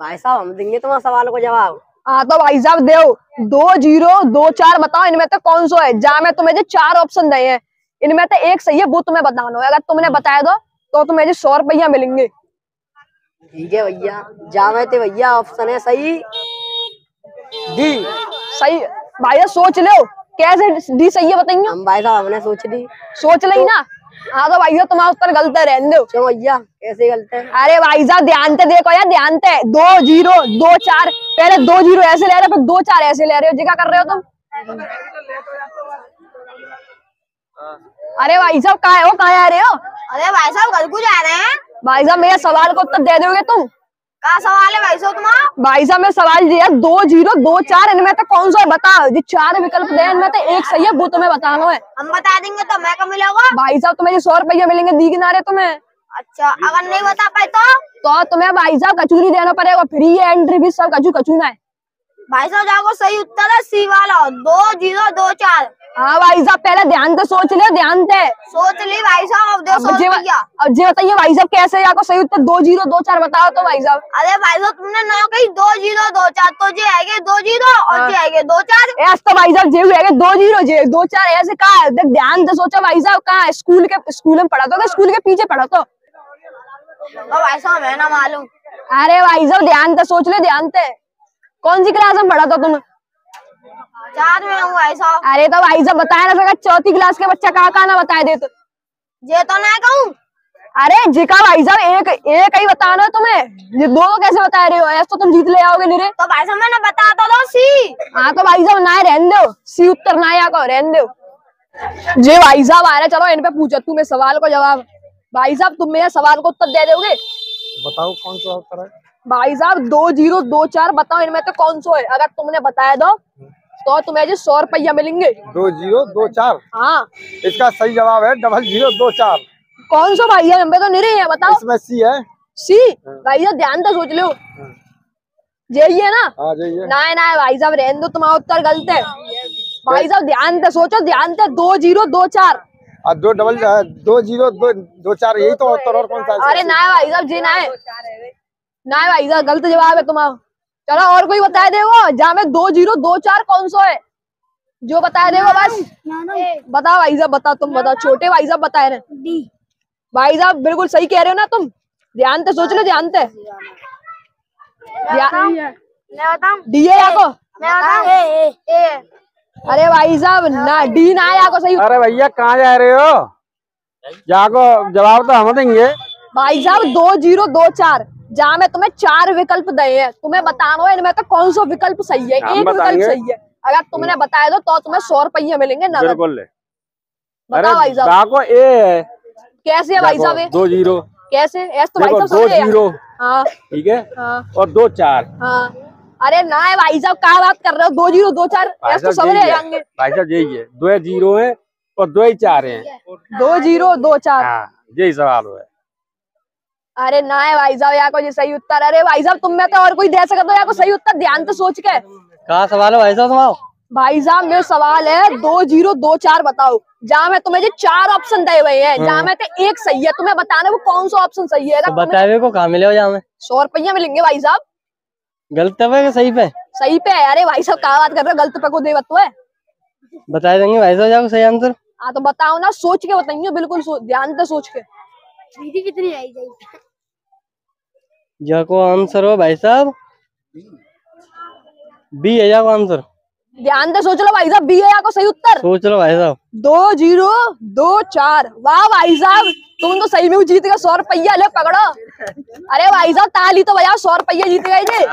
भाई साहब हम देंगे तुम्हारे सवाल को जवाब। हाँ तो भाई साहब दो 2 0 2 4 बताओ इनमें तो कौन सा है। जहाँ मैं तुम्हें जो 4 ऑप्शन दिए हैं इनमें तो एक सही है, वो तुम्हें बताना है। अगर तुमने बताया दो तो तुम्हें 100 रुपया मिलेंगे। ठीक है भैया, जावे थे भैया ऑप्शन है सही डी। सही भाई साहब सोच लो कैसे डी सही है बताइए। हम भाई साहब हमने सोच ली। सोच ली ना। हाँ तो भाई साहब तुम्हारा उत्तर गलत है, रहने दो। क्यों भैया कैसे गलत है? अरे भाई साहब ध्यान से देखो यार, ध्यान से 2 0 2 4 पहले 2 0 ऐसे ले रहे हो फिर 2 4 ऐसे ले रहे हो जी, क्या कर रहे हो तुम? अरे भाई साहब कहाँ है वो, कहाँ आ रहे हो? अरे भाई साहब घर को जा रहे हैं। भाई साहब मेरे सवाल को उत्तर दे दोगे तुम? क्या सवाल है भाई साहब तुम्हारा? भाई साहब मैं सवाल दिया 2 0 2 4 इनमें तो कौन सा है बताओ। जो 4 विकल्प दे इनमें तो एक सही है, वो तुम्हें बताना है। हम बता देंगे तो मैं कब मिलेगा? भाई साहब तुम्हें 100 रुपया मिलेंगे दी किनारे तुम्हें। अच्छा अगर नहीं बता पाए तो तुम्हें भाई साहब कचूरी देना पड़ेगा, फ्री है एंट्री भी, सब कचूना है। भाई साहब जाको सही उत्तर है सी वाला 2 0 2 4। हाँ भाई साहब पहले ध्यान से सोच ले, ध्यान से सोच ली भाई साहब। अब अब जी बताइए भाई साहब कैसे आपको सही उत्तर 2 0 2 4 बताओ तो भाई साहब। अरे भाई साहब तुमने ना कही 2 0 2 4 तो जे आएंगे 2 0 और जे आएंगे 2 4। ऐसे तो भाई साहब जे आएंगे 2 0 जे 2 4 ऐसे कहा है? ध्यान से सोचो भाई साहब, कहाँ स्कूल में पढ़ा तो स्कूल के पीछे पढ़ा तो भाई साहब है ना मालूम। अरे भाई साहब ध्यान से सोच ले, ध्यान से। कौन सी क्लास में पढ़ा था तुम? 4 में हूँ भाई साहब। अरे तो भाई साहब बताया ना सका, 4th क्लास के बच्चा कहाँ ना बताए दे तो जे तो ना कहूँ। अरे जिका भाई साहब एक ही बताना है तुम्हें, ये दो कैसे बता रहे हो? ऐसा तो तुम जीत ले आओगे नहीं रे। तो भाई साहब मैंने बता दो सी। हाँ तो भाई साहब ना रहने दो, सी उत्तर ना आको रहने दो। जे भाई साहब आ रहे, चलो इन पे पूछो तुम्हें सवाल को जवाब। भाई साहब तुम मेरे सवाल को उत्तर दे दोगे? बताओ कौन सा उत्तर है? भाई साहब 2 0 2 4 बताओ इनमें तो कौन सा है। अगर तुमने बताया दो तो तुम्हें 100 रुपया मिलेंगे। 2 0 2 4। हाँ इसका सही जवाब है 0 0 2 4। कौन सा भाई है? हमें तो नहीं रही है, बताओ। इसमें सी है। सी भाई साहब ध्यान से सोच लो, यही है ना? हाँ जाइए। ना भाई साहब रहने दो, तुम्हारा उत्तर गलत है। भाई साहब ध्यान से सोचो, ध्यान से 2 0 2 4 और 2 0 2 4 यही तो उत्तर, और कौन सा? अरे ना भाई साहब जी ना भाई साहब गलत जवाब है तुम्हारा। चलो और कोई बता देगा जहाँ में 2 0 2 4 कौन सा है, जो बता देगा बस। बताओ भाई साहब, बताओ तुम बताओ, छोटे भाई साहब बताए रहे। भाई साहब बिल्कुल सही कह रहे हो ना तुम, ध्यान से सोच लो, ध्यान से। डी है आपको? अरे भाई साहब ना डी ना है आपको सही। अरे भैया कहाँ जा रहे हो? जाको जवाब तो हम देंगे। भाई साहब 2 0 2 4 जहाँ में तुम्हें 4 विकल्प दिए हैं, तुम्हें बताना है इनमें तो कौन सा विकल्प सही है। एक विकल्प सही है, अगर तुमने बताया दो तो तुम्हें 100 रुपया मिलेंगे नगद। बताओ भाई साहब। जाको ए है। कैसे है भाई साहब? 2 0 कैसे? ऐसे तो भाई साहब 2 0। हाँ ठीक है। हाँ और 2 4। हाँ। अरे ना है भाई साहब, क्या बात कर रहे हो? 2 0 2 4 ऐसे तो समझ जाएंगे। भाई साहब यही है, 2 0 है और 2 4 है। 2 0 2 4 यही सवाल है। अरे ना है भाई साहब यहाँ को जी सही उत्तर। अरे भाई साहब तुम में तो और कोई दे सकते हो यहाँ को सही उत्तर, ध्यान से सोच के। कहाँ सवाल है भाई साहब तुम्हारा? भाई साहब मेरा सवाल है 2 0 2 4 बताओ, जहाँ में तुम्हें जो 4 ऑप्शन दिए हुए हैं, जहाँ में तो एक सही है, तुम्हें बताना वो कौन सा ऑप्शन सही है। तो बताए हुए को कहाँ मिले हो? जहाँ में 100 रुपया मिलेंगे भाई साहब। गलत पे सही पे? सही पे है। अरे भाई साहब क्या बात कर रहे हो, गलत पे को दे तो है। बता देंगे भाई साहब जाको सही आंसर। हाँ तो बताओ ना, सोच के बताइए, बिल्कुल ध्यान से सोच के। कितनी आई जाएगी? जाको आंसर हो भाई साहब बी है जाको आंसर। ध्यान से सोच लो भाई साहब, बी है आपको सही उत्तर। सोच लो भाई साहब। 2 0 2 4 वाह भाई साहब तुम तो सही में जीत गए 100 रुपया। ले पकड़ो। अरे भाई साहब ताली तो बजाओ, 100 रुपया जीत गए जी।